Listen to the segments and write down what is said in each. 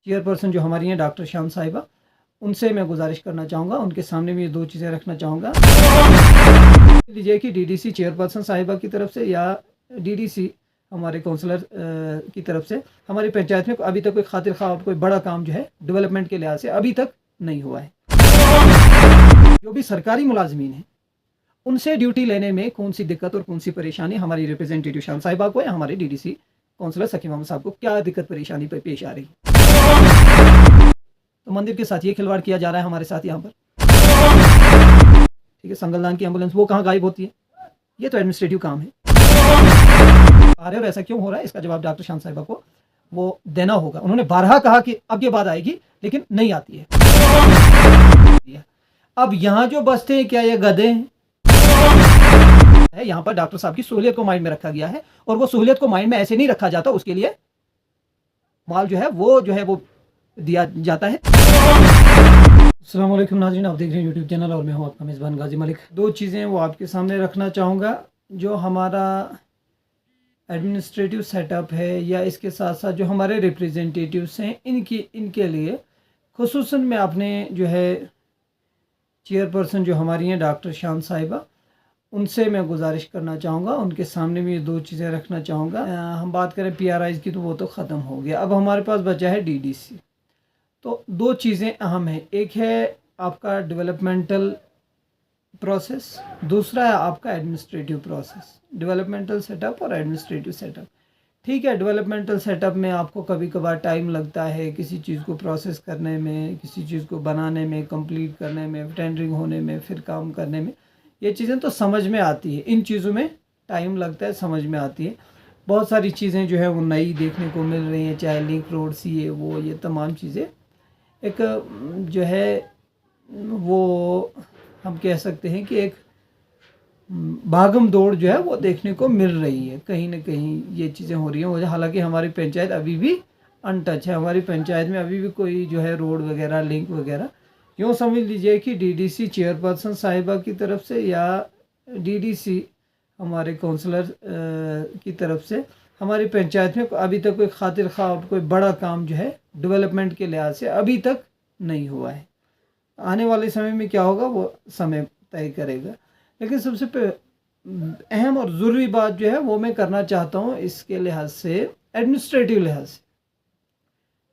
Chairperson जो हमारी हैं डॉक्टर शाम साहिबा, उनसे मैं गुजारिश करना चाहूँगा, उनके सामने भी ये 2 चीज़ें रखना चाहूँगा। लीजिए कि डीडीसी चेयरपर्सन साहिबा की तरफ से या डीडीसी हमारे काउंसलर की तरफ से हमारी पंचायत में अभी तक कोई खातिर ख्वाह कोई बड़ा काम जो है डेवलपमेंट के लिहाज से अभी तक नहीं हुआ है। जो भी सरकारी मुलाजमीन हैं उनसे ड्यूटी लेने में कौन सी दिक्कत और कौन सी परेशानी हमारी रिप्रेजेंटेटिव शाम साहिबा को या हमारे डीडीसी काउंसलर सकीम अहमद साहब को क्या दिक्कत परेशानी पर पेश आ रही है। तो मंदिर के साथ ये खिलवाड़ किया जा रहा है हमारे साथ यहाँ पर। ठीक है, संगलदान की एम्बुलेंस वो कहाँ गायब होती है, ये तो एडमिनिस्ट्रेटिव काम है। आ रहे और ऐसा क्यों हो रहा है, इसका जवाब डॉक्टर शाम साहिबा को वो देना होगा। उन्होंने बारहा कहा कि अब ये बात आएगी, लेकिन नहीं आती है। अब यहाँ जो बसते हैं क्या ये गधे हैं? यहाँ पर डॉक्टर साहब की सहूलियत को माइंड में रखा गया है, और वो सहूलियत को माइंड में ऐसे नहीं रखा जाता, उसके लिए माल जो है वो दिया जाता है। अस्सलाम वालेकुम नाज़रीन, आप देख रहे हैं यूट्यूब चैनल और मैं हूँ आपका मेज़बान गाजी मलिक। 2 चीज़ें वो आपके सामने रखना चाहूँगा। जो हमारा एडमिनिस्ट्रेटिव सेटअप है या इसके साथ साथ जो हमारे रिप्रेजेंटेटिव्स हैं इनके लिए खुसूसन मैं अपने जो है चेयरपर्सन जो हमारी हैं डॉक्टर शाम साहिबा, उनसे मैं गुजारिश करना चाहूँगा, उनके सामने भी ये 2 चीज़ें रखना चाहूँगा। हम बात करें पीआरआईज़ की तो वो तो ख़त्म हो गया, अब हमारे पास बचा है डीडीसी। तो 2 चीज़ें अहम हैं, एक है आपका डेवलपमेंटल प्रोसेस, दूसरा है आपका एडमिनिस्ट्रेटिव प्रोसेस। डेवलपमेंटल सेटअप और एडमिनिस्ट्रेटिव सेटअप, ठीक है। डेवलपमेंटल सेटअप में आपको कभी कभार टाइम लगता है किसी चीज़ को प्रोसेस करने में, किसी चीज़ को बनाने में, कंप्लीट करने में, टेंडरिंग होने में, फिर काम करने में, ये चीज़ें तो समझ में आती है। इन चीज़ों में टाइम लगता है, समझ में आती है। बहुत सारी चीज़ें जो है वो नई देखने को मिल रही हैं, चाहे लिंक रोड सी है वो ये तमाम चीज़ें एक जो है वो हम कह सकते हैं कि एक भागम दौड़ जो है वो देखने को मिल रही है। कहीं ना कहीं ये चीज़ें हो रही हैं, हालांकि हमारी पंचायत अभी भी अनटच है। हमारी पंचायत में अभी भी कोई जो है रोड वगैरह, लिंक वगैरह, यूँ समझ लीजिए कि डीडीसी चेयरपर्सन साहिबा की तरफ से या डीडीसी हमारे काउंसलर की तरफ से हमारी पंचायत में अभी तक कोई खातिर ख्वाह कोई बड़ा काम जो है डेवलपमेंट के लिहाज से अभी तक नहीं हुआ है। आने वाले समय में क्या होगा वो समय तय करेगा। लेकिन सबसे अहम और ज़रूरी बात जो है वो मैं करना चाहता हूँ इसके लिहाज से, एडमिनिस्ट्रेटिव लिहाज से।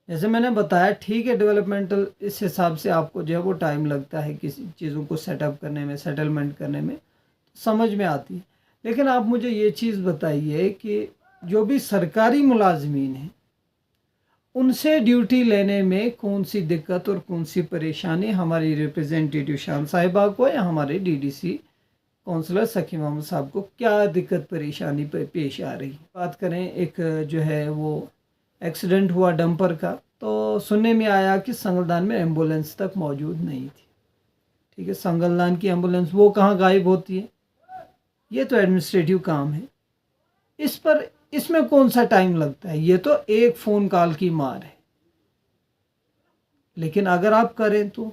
जैसे मैंने बताया, ठीक है, डेवलपमेंटल इस हिसाब से आपको जो है वो टाइम लगता है किसी चीज़ों को सेटअप करने में, सेटलमेंट करने में, समझ में आती है। लेकिन आप मुझे ये चीज़ बताइए कि जो भी सरकारी मुलाजमीन हैं उनसे ड्यूटी लेने में कौन सी दिक्कत और कौन सी परेशानी हमारी रिप्रेजेंटेटिव शाम साहिबा को या हमारे डीडीसी काउंसलर सकीम अहमद साहब को क्या दिक्कत परेशानी पे पेश आ रही है। बात करें एक जो है वो एक्सीडेंट हुआ डंपर का, तो सुनने में आया कि संगलदान में एम्बुलेंस तक मौजूद नहीं थी। ठीक है, संगलदान की एम्बुलेंस वो कहाँ गायब होती है, ये तो एडमिनिस्ट्रेटिव काम है। इसमें कौन सा टाइम लगता है, ये तो एक फ़ोन कॉल की मार है। लेकिन अगर आप करें तो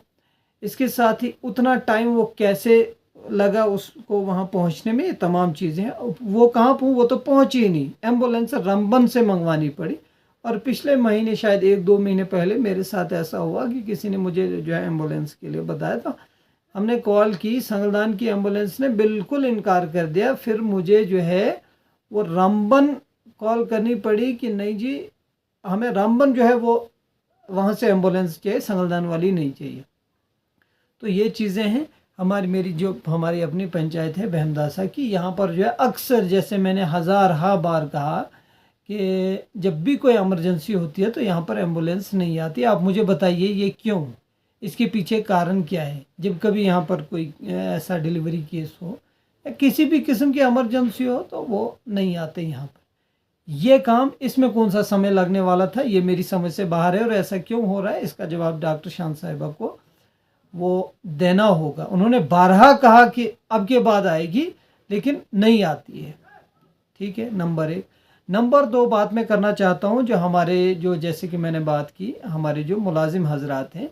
इसके साथ ही उतना टाइम वो कैसे लगा उसको वहाँ पहुँचने में, ये तमाम चीज़ें हैं। वो कहाँ वो तो पहुँची ही नहीं, एम्बुलेंस रंबन से मंगवानी पड़ी। और पिछले महीने शायद 1-2 महीने पहले मेरे साथ ऐसा हुआ कि किसी ने मुझे जो है एम्बुलेंस के लिए बताया, तो हमने कॉल की, संगलदान की एम्बुलेंस ने बिल्कुल इनकार कर दिया। फिर मुझे जो है वो रामबन कॉल करनी पड़ी कि नहीं जी, हमें रामबन जो है वो वहाँ से एम्बुलेंस चाहिए, संगलदान वाली नहीं चाहिए। तो ये चीज़ें हैं। हमारी अपनी पंचायत है बहमदासा की, यहाँ पर जो है अक्सर, जैसे मैंने हज़ार बार कहा कि जब भी कोई इमरजेंसी होती है तो यहाँ पर एम्बुलेंस नहीं आती। आप मुझे बताइए ये क्यों, इसके पीछे कारण क्या है। जब कभी यहाँ पर कोई ऐसा डिलीवरी केस हो या किसी भी किस्म की इमरजेंसी हो तो वो नहीं आते यहाँ पर। ये काम, इसमें कौन सा समय लगने वाला था, ये मेरी समझ से बाहर है। और ऐसा क्यों हो रहा है, इसका जवाब डॉक्टर शाम साहिबा को वो देना होगा। उन्होंने बारहा कहा कि अब के बाद आएगी, लेकिन नहीं आती है। ठीक है, नंबर 1। नंबर 2 बात मैं करना चाहता हूँ, जो जैसे कि मैंने बात की, हमारे जो मुलाजिम हजरात हैं,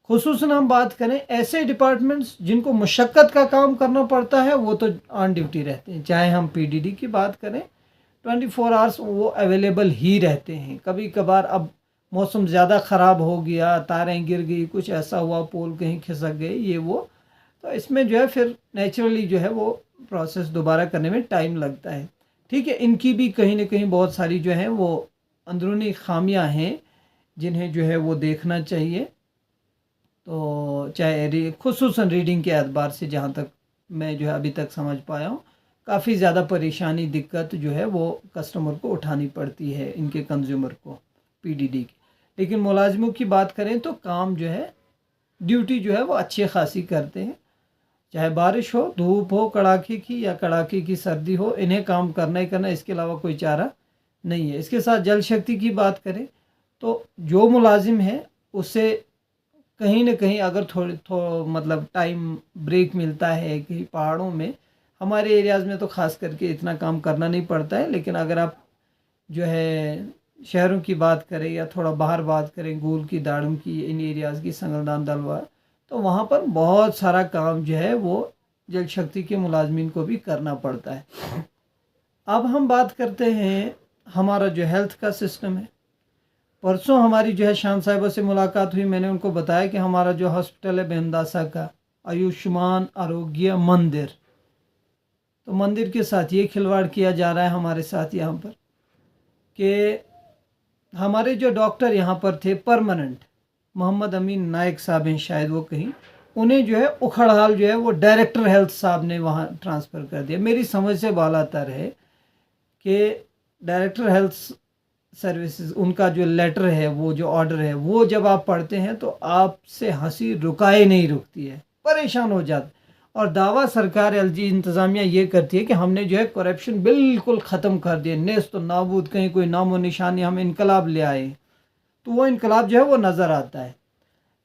खुसूसन हम बात करें ऐसे डिपार्टमेंट्स जिनको मुशक्क़त का काम करना पड़ता है, वो तो ऑन ड्यूटी रहते हैं। चाहे हम पीडीडी की बात करें, 24 आवर्स वो अवेलेबल ही रहते हैं। कभी कभार अब मौसम ज़्यादा ख़राब हो गया, तारें गिर गई, कुछ ऐसा हुआ, पोल कहीं खिसक गए, ये वो, तो इसमें जो है फिर नेचुरली जो है वो प्रोसेस दोबारा करने में टाइम लगता है। ठीक है, इनकी भी कहीं ना कहीं बहुत सारी जो है वो अंदरूनी खामियां हैं जिन्हें जो है वो देखना चाहिए। तो चाहे खुसूसन रीडिंग के एतबार से जहाँ तक मैं जो है अभी तक समझ पाया हूँ, काफ़ी ज़्यादा परेशानी दिक्कत जो है वो कस्टमर को उठानी पड़ती है, इनके कंज्यूमर को, पीडीडी की। लेकिन मुलाजिमों की बात करें तो काम जो है, ड्यूटी जो है वो अच्छी खासी करते हैं। चाहे बारिश हो, धूप हो कड़ाके की या कड़ाके की सर्दी हो, इन्हें काम करना ही करना, इसके अलावा कोई चारा नहीं है। इसके साथ जल शक्ति की बात करें तो जो मुलाजिम है उससे कहीं ना कहीं अगर मतलब टाइम ब्रेक मिलता है कि पहाड़ों में, हमारे एरियाज़ में तो ख़ास करके इतना काम करना नहीं पड़ता है, लेकिन अगर आप जो है शहरों की बात करें या थोड़ा बाहर बात करें, गूल की, दाड़म की, इन एरियाज़ की, संगलदान दलवार, तो वहाँ पर बहुत सारा काम जो है वो जल शक्ति के मुलाजमीन को भी करना पड़ता है। अब हम बात करते हैं हमारा जो हेल्थ का सिस्टम है। परसों हमारी जो है शान साहिबा से मुलाकात हुई, मैंने उनको बताया कि हमारा जो हॉस्पिटल है बेहमदासा का, आयुष्मान आरोग्य मंदिर, तो मंदिर के साथ ये खिलवाड़ किया जा रहा है हमारे साथ यहाँ पर कि हमारे जो डॉक्टर यहाँ पर थे परमानेंट, मोहम्मद अमीन नायक साहब हैं शायद वो कहीं, उन्हें जो है उखड़हाल जो है वो डायरेक्टर हेल्थ साहब ने वहाँ ट्रांसफ़र कर दिया। मेरी समझ से बालातर है कि डायरेक्टर हेल्थ सर्विसेज, उनका जो लेटर है, वो जो ऑर्डर है, वो जब आप पढ़ते हैं तो आपसे हंसी रुकाए नहीं रुकती है, परेशान हो जाते। और दावा सरकार एलजी इंतज़ामिया ये करती है कि हमने जो है करप्शन बिल्कुल ख़त्म कर दिया, नेस्त तो नाबूद, कहीं कोई नामो निशानी, हम इनकलाब ले आए। तो वो इनकलाब जो है वो नज़र आता है।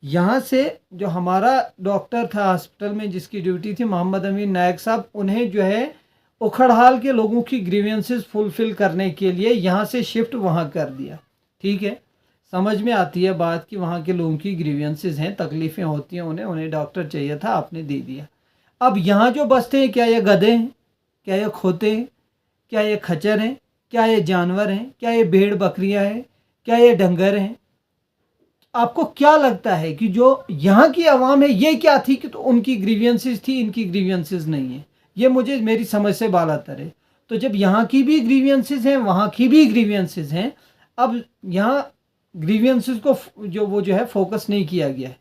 यहाँ से जो हमारा डॉक्टर था हॉस्पिटल में जिसकी ड्यूटी थी, मोहम्मद अमीन नायक साहब, उन्हें जो है उखड़हाल के लोगों की ग्रीवेंसेस फुलफ़िल करने के लिए यहाँ से शिफ्ट वहाँ कर दिया। ठीक है, समझ में आती है बात कि वहाँ के लोगों की ग्रीवेंसेस हैं, तकलीफ़ें होती हैं, उन्हें डॉक्टर चाहिए था, आपने दे दिया। अब यहाँ जो बसते हैं, क्या ये गधे हैं, क्या ये खोते हैं, क्या ये खच्चर हैं, क्या ये जानवर हैं, क्या ये भेड़ बकरियाँ हैं, क्या ये डंगर हैं? आपको क्या लगता है कि जो यहाँ की आवाम है ये क्या थी कि तो उनकी ग्रीवियंसेस थी, इनकी ग्रीवियंसेस नहीं है? ये मुझे, मेरी समझ से बालातर है। तो जब यहाँ की भी ग्रीवियंसेस हैं, वहाँ की भी ग्रीवियंसेस हैं, अब यहाँ ग्रीवियंसेस को जो है फोकस नहीं किया गया है,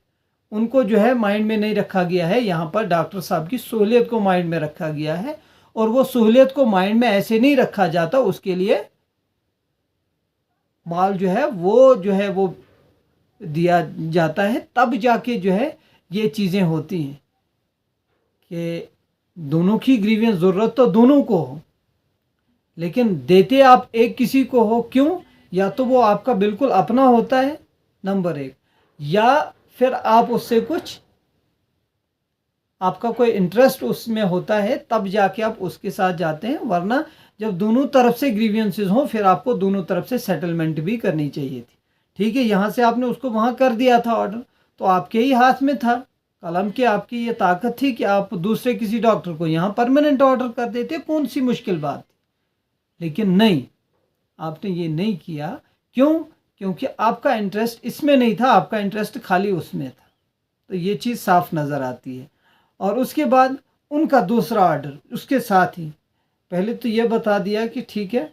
उनको जो है माइंड में नहीं रखा गया है। यहाँ पर डॉक्टर साहब की सहूलियत को माइंड में रखा गया है, और वो सहूलियत को माइंड में ऐसे नहीं रखा जाता, उसके लिए माल जो है वो दिया जाता है, तब जाके जो है ये चीज़ें होती हैं कि दोनों की ग्रीवियंस, ज़रूरत तो दोनों को हो, लेकिन देते आप एक किसी को हो, क्यों? या तो वो आपका बिल्कुल अपना होता है, नंबर एक, या फिर आप उससे कुछ, आपका कोई इंटरेस्ट उसमें होता है, तब जाके आप उसके साथ जाते हैं। वरना जब दोनों तरफ से ग्रीवियंसेस हों, फिर आपको दोनों तरफ से सेटलमेंट भी करनी चाहिए थी। ठीक है, यहाँ से आपने उसको वहाँ कर दिया था ऑर्डर, तो आपके ही हाथ में था, कलम की आपकी ये ताकत थी कि आप दूसरे किसी डॉक्टर को यहाँ परमानेंट ऑर्डर कर देते, कौन सी मुश्किल बात थी? लेकिन नहीं, आपने ये नहीं किया। क्यों? क्योंकि आपका इंटरेस्ट इसमें नहीं था, आपका इंटरेस्ट खाली उसमें था। तो ये चीज़ साफ नज़र आती है। और उसके बाद उनका दूसरा ऑर्डर उसके साथ ही, पहले तो ये बता दिया कि ठीक है,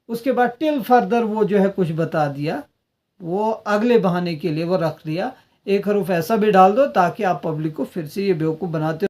उसके बाद टिल फर्दर वो जो है कुछ बता दिया, वो अगले बहाने के लिए वो रख दिया, एक हरूफ ऐसा भी डाल दो ताकि आप पब्लिक को फिर से ये बेवकूफ़ बनाते